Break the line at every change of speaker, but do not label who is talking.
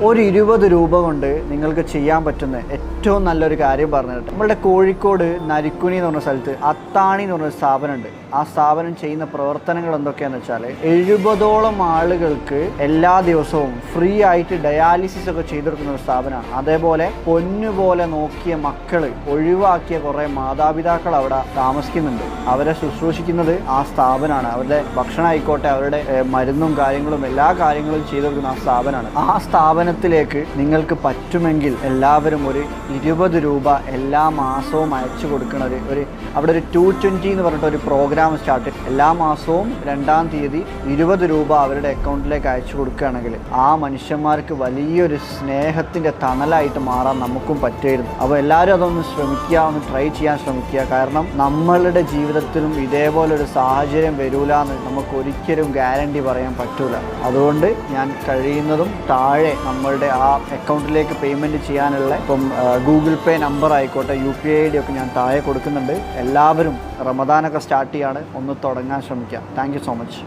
ഒരു 20 രൂപ കൊണ്ട് നിങ്ങൾക്ക് ചെയ്യാൻ പറ്റുന്ന ഏറ്റവും നല്ലൊരു കാര്യം പറഞ്ഞിട്ട്, നമ്മളുടെ കോഴിക്കോട് നരിക്കുനി എന്ന് പറഞ്ഞ സ്ഥലത്ത് അത്താണി എന്ന് പറഞ്ഞ സ്ഥാപനമുണ്ട്. ആ സ്ഥാപനം ചെയ്യുന്ന പ്രവർത്തനങ്ങൾ എന്തൊക്കെയാണെന്ന് വെച്ചാൽ 70ഓളം ആളുകൾക്ക് എല്ലാ ദിവസവും ഫ്രീ ആയിട്ട് ഡയാലിസിസ് ഒക്കെ ചെയ്തെടുക്കുന്ന ഒരു സ്ഥാപനമാണ്. അതേപോലെ പൊന്നുപോലെ നോക്കിയ മക്കൾ ഒഴിവാക്കിയ കുറേ മാതാപിതാക്കൾ അവിടെ താമസിക്കുന്നുണ്ട്. അവരെ ശുശ്രൂഷിക്കുന്നത് ആ സ്ഥാപനമാണ്. അവരുടെ ഭക്ഷണം ആയിക്കോട്ടെ, അവരുടെ മരുന്നും കാര്യങ്ങളും എല്ലാ കാര്യങ്ങളും ചെയ്തു കൊടുക്കുന്ന ആ സ്ഥാപനമാണ്. ആ സ്ഥാപനത്തിലേക്ക് നിങ്ങൾക്ക് പറ്റുമെങ്കിൽ എല്ലാവരും ഒരു 20 രൂപ എല്ലാ മാസവും അയച്ചു കൊടുക്കുന്ന അവിടെ ഒരു 220 എന്ന് പറഞ്ഞിട്ട് ഒരു പ്രോഗ്രാം സ്റ്റാർട്ട്. എല്ലാ മാസവും 2-ാം തീയതി 20 രൂപ അവരുടെ അക്കൗണ്ടിലേക്ക് അയച്ചു കൊടുക്കുകയാണെങ്കിൽ ആ മനുഷ്യന്മാർക്ക് വലിയൊരു സ്നേഹത്തിൻ്റെ തണലായിട്ട് മാറാൻ നമുക്കും പറ്റുമായിരുന്നു. അപ്പോൾ എല്ലാവരും അതൊന്ന് ശ്രമിക്കുക, ഒന്ന് ട്രൈ ചെയ്യാൻ ശ്രമിക്കുക. കാരണം നമ്മളുടെ ജീവിതത്തിലും ഇതേപോലൊരു സാഹചര്യം വരൂല എന്ന് നമുക്ക് ഒരിക്കലും ഗ്യാരണ്ടി പറയാൻ പറ്റൂല. അതുകൊണ്ട് ഞാൻ കഴിയുന്നതും താഴെ നമ്മളുടെ ആ അക്കൗണ്ടിലേക്ക് പേയ്മെൻറ്റ് ചെയ്യാനുള്ള ഇപ്പം ഗൂഗിൾ പേ നമ്പർ ആയിക്കോട്ടെ, UPI ID ഒക്കെ ഞാൻ താഴെ കൊടുക്കുന്നുണ്ട്. എല്ലാവരും റമദാനൊക്കെ സ്റ്റാർട്ട് ചെയ്യാണ്, ഒന്ന് തുടങ്ങാൻ ശ്രമിക്കുക. Thank you so much.